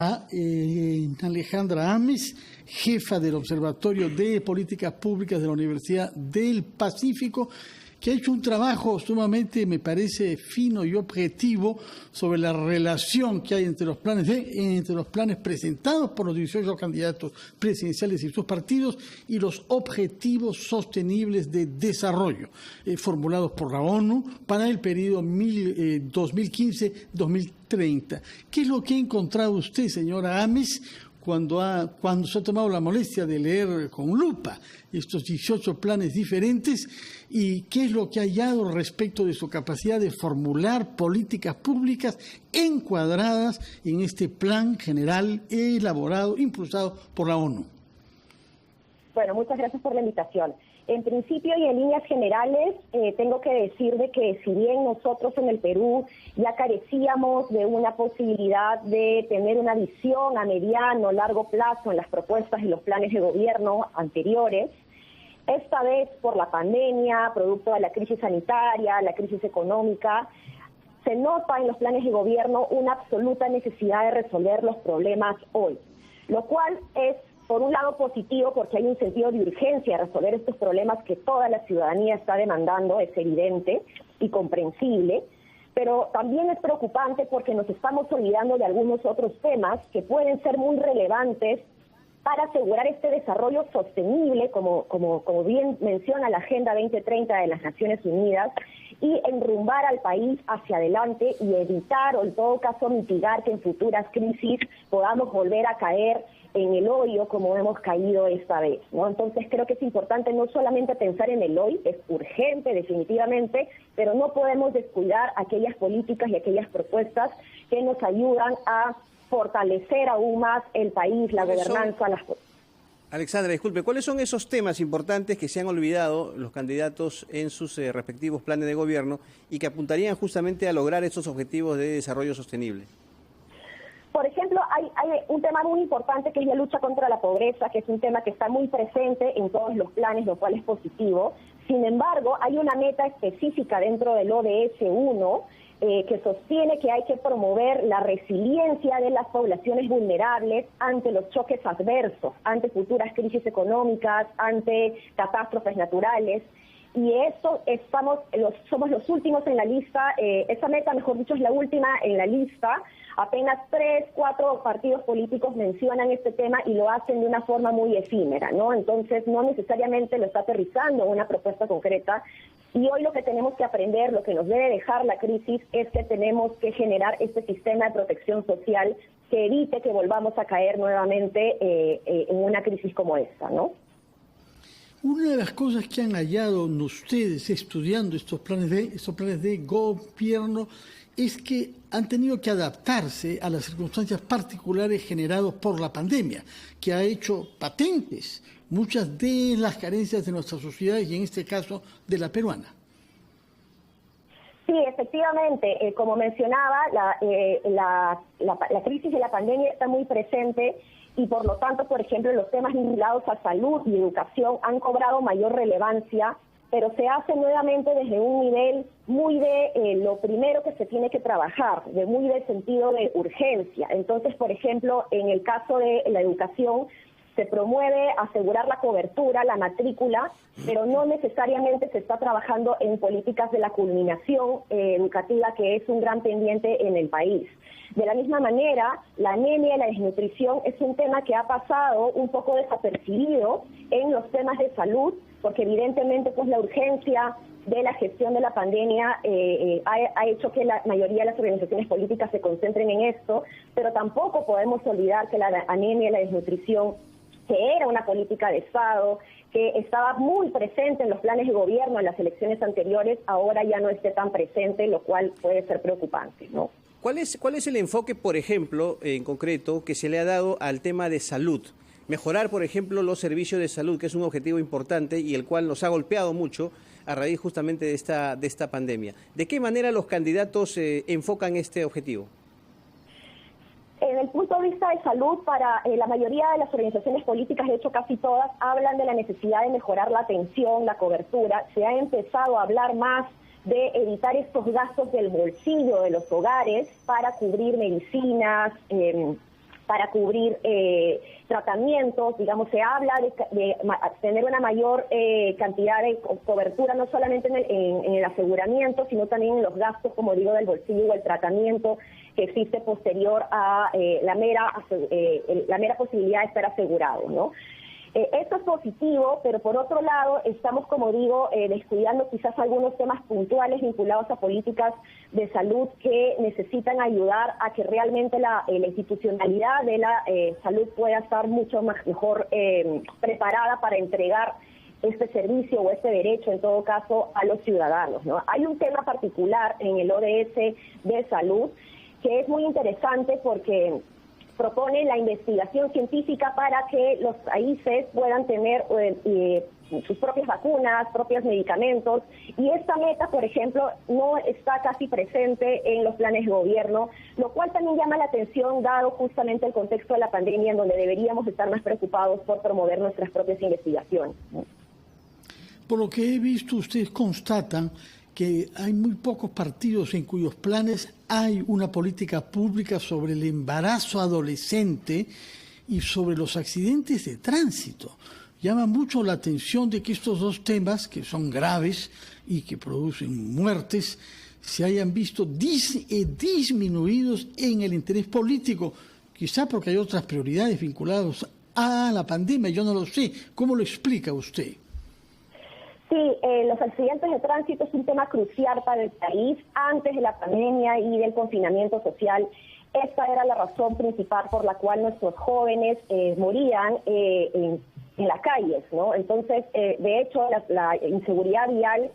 a Alejandra Ames, jefa del Observatorio de Políticas Públicas de la Universidad del Pacífico, que ha hecho un trabajo sumamente, me parece, fino y objetivo sobre la relación que hay entre los planes presentados por los 18 candidatos presidenciales y sus partidos y los objetivos sostenibles de desarrollo formulados por la ONU para el periodo 2015-2030. ¿Qué es lo que ha encontrado usted, señora Ames, cuando se ha tomado la molestia de leer con lupa estos 18 planes diferentes, y qué es lo que ha hallado respecto de su capacidad de formular políticas públicas encuadradas en este plan general elaborado, impulsado por la ONU? Bueno, muchas gracias por la invitación. En principio y en líneas generales, tengo que decir de que si bien nosotros en el Perú ya carecíamos de una posibilidad de tener una visión a mediano o largo plazo en las propuestas y los planes de gobierno anteriores, esta vez por la pandemia, producto de la crisis sanitaria, la crisis económica, se nota en los planes de gobierno una absoluta necesidad de resolver los problemas hoy, lo cual es, por un lado, positivo porque hay un sentido de urgencia de resolver estos problemas que toda la ciudadanía está demandando, es evidente y comprensible, pero también es preocupante porque nos estamos olvidando de algunos otros temas que pueden ser muy relevantes para asegurar este desarrollo sostenible, como bien menciona la Agenda 2030 de las Naciones Unidas, y enrumbar al país hacia adelante y evitar, o en todo caso mitigar, que en futuras crisis podamos volver a caer en el hoyo como hemos caído esta vez, ¿no? Entonces creo que es importante no solamente pensar en el hoy, es urgente definitivamente, pero no podemos descuidar aquellas políticas y aquellas propuestas que nos ayudan a fortalecer aún más el país, la gobernanza. Alexandra, disculpe, ¿cuáles son esos temas importantes que se han olvidado los candidatos en sus respectivos planes de gobierno y que apuntarían justamente a lograr esos objetivos de desarrollo sostenible? Por ejemplo, hay un tema muy importante que es la lucha contra la pobreza, que es un tema que está muy presente en todos los planes, lo cual es positivo. Sin embargo, hay una meta específica dentro del ODS 1 que sostiene que hay que promover la resiliencia de las poblaciones vulnerables ante los choques adversos, ante futuras crisis económicas, ante catástrofes naturales. Y eso somos los últimos en la lista, esa meta, mejor dicho, es la última en la lista. Apenas 3, 4 partidos políticos mencionan este tema y lo hacen de una forma muy efímera, ¿no? Entonces no necesariamente lo está aterrizando en una propuesta concreta. Y hoy lo que tenemos que aprender, lo que nos debe dejar la crisis, es que tenemos que generar este sistema de protección social que evite que volvamos a caer nuevamente en una crisis como esta, ¿no? Una de las cosas que han hallado ustedes estudiando estos planes de gobierno es que han tenido que adaptarse a las circunstancias particulares generadas por la pandemia, que ha hecho patentes muchas de las carencias de nuestras sociedades y en este caso de la peruana. Sí, efectivamente, como mencionaba, la crisis de la pandemia está muy presente y por lo tanto, por ejemplo, los temas vinculados a salud y educación han cobrado mayor relevancia, pero se hace nuevamente desde un nivel muy de lo primero que se tiene que trabajar, de muy de sentido de urgencia. Entonces, por ejemplo, en el caso de la educación, se promueve asegurar la cobertura, la matrícula, pero no necesariamente se está trabajando en políticas de la culminación educativa, que es un gran pendiente en el país. De la misma manera, la anemia y la desnutrición es un tema que ha pasado un poco desapercibido en los temas de salud, porque evidentemente pues la urgencia de la gestión de la pandemia ha hecho que la mayoría de las organizaciones políticas se concentren en esto, pero tampoco podemos olvidar que la anemia y la desnutrición, que era una política de Estado, que estaba muy presente en los planes de gobierno en las elecciones anteriores, ahora ya no esté tan presente, lo cual puede ser preocupante, ¿no? ¿Cuál es el enfoque, por ejemplo, en concreto, que se le ha dado al tema de salud? Mejorar, por ejemplo, los servicios de salud, que es un objetivo importante y el cual nos ha golpeado mucho a raíz justamente de esta pandemia. ¿De qué manera los candidatos enfocan este objetivo? En el punto de vista de salud, para la mayoría de las organizaciones políticas, de hecho casi todas, hablan de la necesidad de mejorar la atención, la cobertura. Se ha empezado a hablar más de evitar estos gastos del bolsillo de los hogares para cubrir medicinas, para cubrir tratamientos, digamos, se habla de tener una mayor cantidad de cobertura, no solamente en el aseguramiento, sino también en los gastos, como digo, del bolsillo o el tratamiento que existe posterior a la mera posibilidad de estar asegurado, ¿no? Esto es positivo, pero por otro lado estamos, como digo, descuidando quizás algunos temas puntuales vinculados a políticas de salud que necesitan ayudar a que realmente la institucionalidad de la salud pueda estar mucho mejor preparada para entregar este servicio o este derecho, en todo caso, a los ciudadanos, ¿no? Hay un tema particular en el ODS de salud que es muy interesante porque propone la investigación científica para que los países puedan tener sus propias vacunas, propios medicamentos, y esta meta, por ejemplo, no está casi presente en los planes de gobierno, lo cual también llama la atención dado justamente el contexto de la pandemia, en donde deberíamos estar más preocupados por promover nuestras propias investigaciones. Por lo que he visto, ustedes constatan que hay muy pocos partidos en cuyos planes hay una política pública sobre el embarazo adolescente y sobre los accidentes de tránsito. Llama mucho la atención de que estos dos temas, que son graves y que producen muertes, se hayan visto disminuidos en el interés político, quizá porque hay otras prioridades vinculadas a la pandemia, yo no lo sé. ¿Cómo lo explica usted? Sí, los accidentes de tránsito es un tema crucial para el país. Antes de la pandemia y del confinamiento social, esta era la razón principal por la cual nuestros jóvenes morían en las calles, ¿no? Entonces, de hecho, la inseguridad vial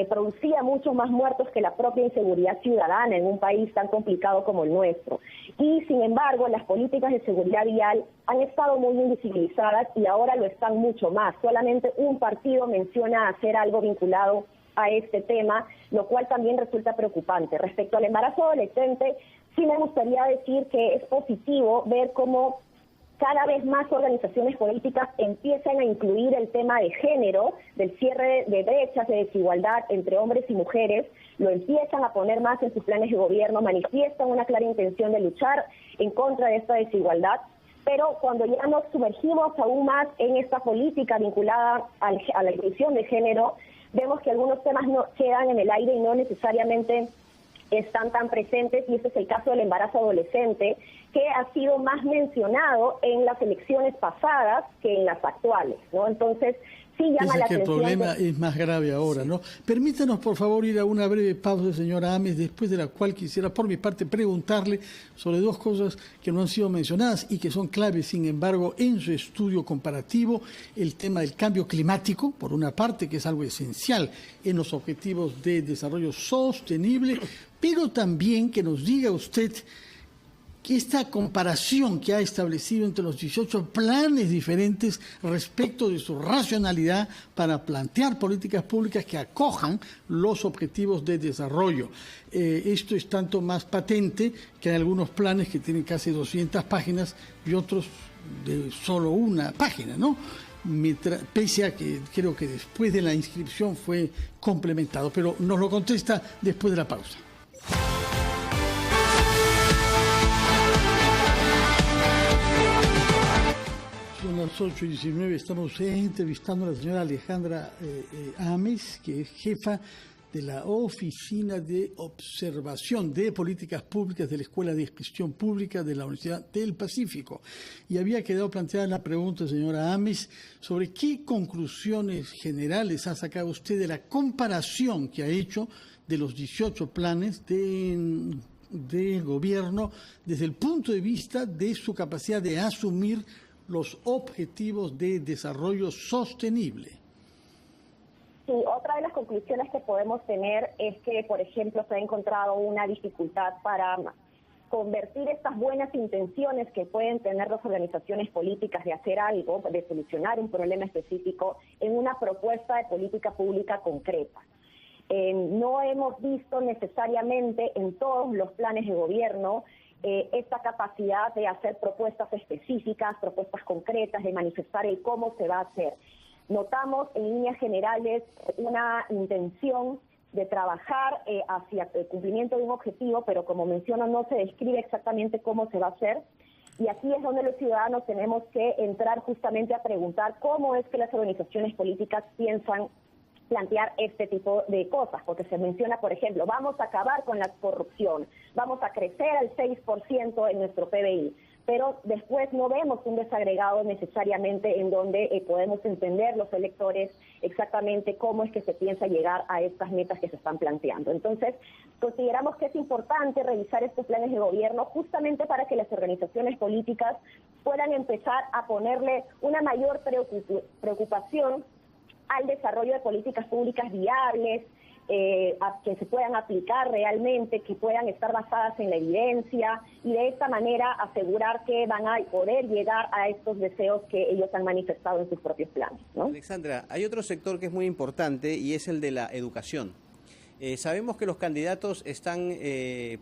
producía muchos más muertos que la propia inseguridad ciudadana en un país tan complicado como el nuestro. Y, sin embargo, las políticas de seguridad vial han estado muy invisibilizadas y ahora lo están mucho más. Solamente un partido menciona hacer algo vinculado a este tema, lo cual también resulta preocupante. Respecto al embarazo adolescente, sí me gustaría decir que es positivo ver cómo cada vez más organizaciones políticas empiezan a incluir el tema de género, del cierre de brechas de desigualdad entre hombres y mujeres, lo empiezan a poner más en sus planes de gobierno, manifiestan una clara intención de luchar en contra de esta desigualdad, pero cuando ya nos sumergimos aún más en esta política vinculada a la inclusión de género, vemos que algunos temas no quedan en el aire y no necesariamente están tan presentes, y este es el caso del embarazo adolescente, que ha sido más mencionado en las elecciones pasadas que en las actuales, ¿no? Entonces, sí llama la atención. El problema es más grave ahora, ¿no? Permítanos, por favor, ir a una breve pausa, señora Ames, después de la cual quisiera, por mi parte, preguntarle sobre dos cosas que no han sido mencionadas y que son claves, sin embargo, en su estudio comparativo: el tema del cambio climático, por una parte, que es algo esencial en los objetivos de desarrollo sostenible, pero también que nos diga usted que esta comparación que ha establecido entre los 18 planes diferentes respecto de su racionalidad para plantear políticas públicas que acojan los objetivos de desarrollo. Esto es tanto más patente que hay algunos planes que tienen casi 200 páginas y otros de solo una página, ¿no? Pese a que creo que después de la inscripción fue complementado, pero nos lo contesta después de la pausa. Son las 8:19, estamos entrevistando a la señora Alejandra Ames, que es jefa de la Oficina de Observación de Políticas Públicas de la Escuela de Gestión Pública de la Universidad del Pacífico. Y había quedado planteada la pregunta, señora Ames, sobre qué conclusiones generales ha sacado usted de la comparación que ha hecho de los 18 planes del gobierno desde el punto de vista de su capacidad de asumir los objetivos de desarrollo sostenible. Sí, otra de las conclusiones que podemos tener es que, por ejemplo, se ha encontrado una dificultad para convertir estas buenas intenciones que pueden tener las organizaciones políticas de hacer algo, de solucionar un problema específico, en una propuesta de política pública concreta. No hemos visto necesariamente en todos los planes de gobierno esta capacidad de hacer propuestas específicas, propuestas concretas, de manifestar el cómo se va a hacer. Notamos en líneas generales una intención de trabajar hacia el cumplimiento de un objetivo, pero como menciono, no se describe exactamente cómo se va a hacer. Y aquí es donde los ciudadanos tenemos que entrar justamente a preguntar cómo es que las organizaciones políticas piensan plantear este tipo de cosas, porque se menciona, por ejemplo, vamos a acabar con la corrupción, vamos a crecer al 6% en nuestro PBI, pero después no vemos un desagregado necesariamente en donde podemos entender los electores exactamente cómo es que se piensa llegar a estas metas que se están planteando. Entonces, consideramos que es importante revisar estos planes de gobierno justamente para que las organizaciones políticas puedan empezar a ponerle una mayor preocupación al desarrollo de políticas públicas viables, que se puedan aplicar realmente, que puedan estar basadas en la evidencia y de esta manera asegurar que van a poder llegar a estos deseos que ellos han manifestado en sus propios planes, ¿no? Alexandra, hay otro sector que es muy importante y es el de la educación. Sabemos que los candidatos están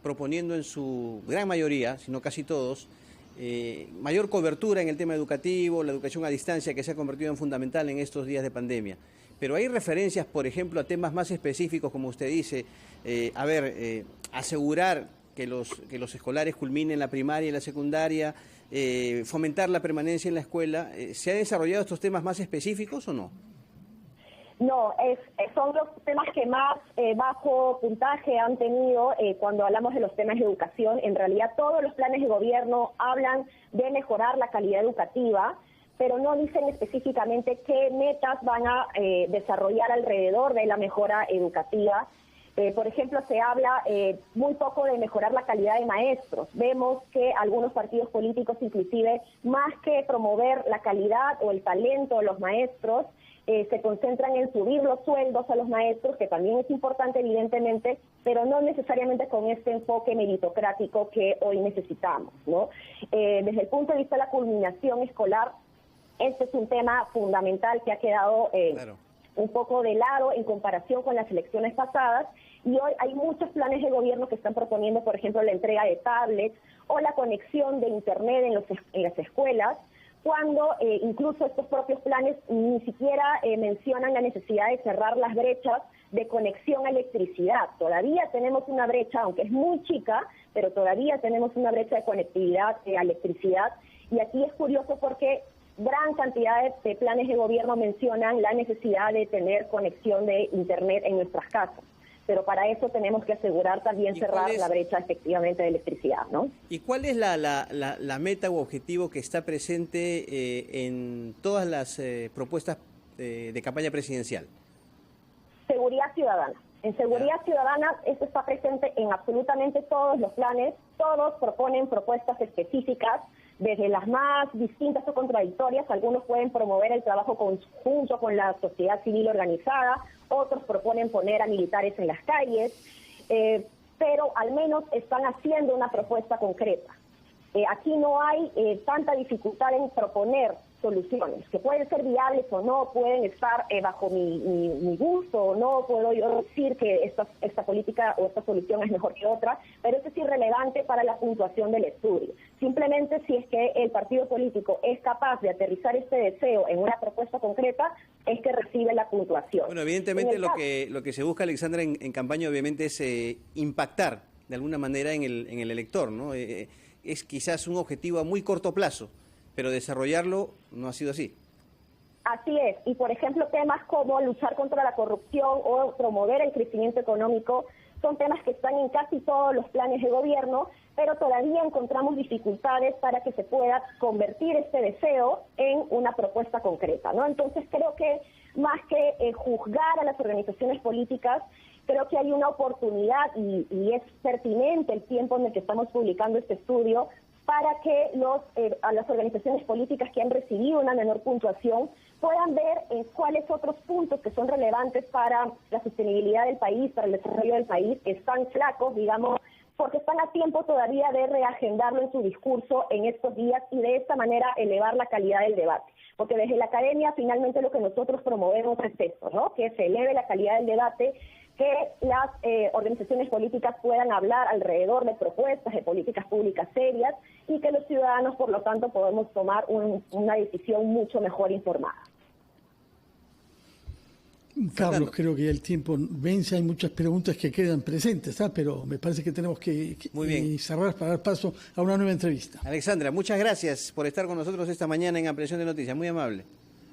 proponiendo en su gran mayoría, si no casi todos, mayor cobertura en el tema educativo, la educación a distancia que se ha convertido en fundamental en estos días de pandemia. Pero hay referencias, por ejemplo, a temas más específicos, como usted dice, asegurar que los escolares culminen la primaria y la secundaria, fomentar la permanencia en la escuela. ¿Se han desarrollado estos temas más específicos o no? No, son los temas que más bajo puntaje han tenido cuando hablamos de los temas de educación. En realidad todos los planes de gobierno hablan de mejorar la calidad educativa, pero no dicen específicamente qué metas van a desarrollar alrededor de la mejora educativa. Por ejemplo, se habla muy poco de mejorar la calidad de maestros. Vemos que algunos partidos políticos, inclusive, más que promover la calidad o el talento de los maestros, se concentran en subir los sueldos a los maestros, que también es importante, evidentemente, pero no necesariamente con este enfoque meritocrático que hoy necesitamos, ¿no? Desde el punto de vista de la culminación escolar, este es un tema fundamental que ha quedado un poco de lado en comparación con las elecciones pasadas, y hoy hay muchos planes de gobierno que están proponiendo, por ejemplo, la entrega de tablets o la conexión de Internet en las escuelas, cuando incluso estos propios planes ni siquiera mencionan la necesidad de cerrar las brechas de conexión a electricidad. Todavía tenemos una brecha, aunque es muy chica, pero todavía tenemos una brecha de conectividad a electricidad, y aquí es curioso porque gran cantidad de planes de gobierno mencionan la necesidad de tener conexión de Internet en nuestras casas. Pero para eso tenemos que asegurar también cerrar la brecha efectivamente de electricidad, ¿no? ¿Y cuál es la meta u objetivo que está presente en todas las propuestas de campaña presidencial? Seguridad ciudadana. En seguridad ciudadana esto está presente en absolutamente todos los planes. Todos proponen propuestas específicas, desde las más distintas o contradictorias. Algunos pueden promover el trabajo conjunto con la sociedad civil organizada, otros proponen poner a militares en las calles, pero al menos están haciendo una propuesta concreta. Aquí no hay tanta dificultad en proponer soluciones, que pueden ser viables o no, pueden estar bajo mi gusto o no, puedo yo decir que esta política o esta solución es mejor que otra, pero eso es irrelevante para la puntuación del estudio. Simplemente si es que el partido político es capaz de aterrizar este deseo en una propuesta concreta, es que recibe la puntuación. Bueno, evidentemente lo que se busca, Alexandra, en campaña obviamente es impactar de alguna manera en el elector, ¿no? Es quizás un objetivo a muy corto plazo, pero desarrollarlo no ha sido así. Así es, y por ejemplo temas como luchar contra la corrupción o promover el crecimiento económico son temas que están en casi todos los planes de gobierno, pero todavía encontramos dificultades para que se pueda convertir este deseo en una propuesta concreta, ¿no? Entonces creo que más que juzgar a las organizaciones políticas, creo que hay una oportunidad y es pertinente el tiempo en el que estamos publicando este estudio para que a las organizaciones políticas que han recibido una menor puntuación puedan ver cuáles otros puntos que son relevantes para la sostenibilidad del país, para el desarrollo del país, que están flacos, digamos, porque están a tiempo todavía de reagendarlo en su discurso en estos días y de esta manera elevar la calidad del debate. Porque desde la academia finalmente lo que nosotros promovemos es esto, ¿no? Que se eleve la calidad del debate, que las organizaciones políticas puedan hablar alrededor de propuestas de políticas públicas serias y que los ciudadanos, por lo tanto, podemos tomar una decisión mucho mejor informada. Carlos, creo que ya el tiempo vence, hay muchas preguntas que quedan presentes, pero me parece que tenemos que Muy bien. cerrar para dar paso a una nueva entrevista. Alexandra, muchas gracias por estar con nosotros esta mañana en Ampliación de Noticias, muy amable.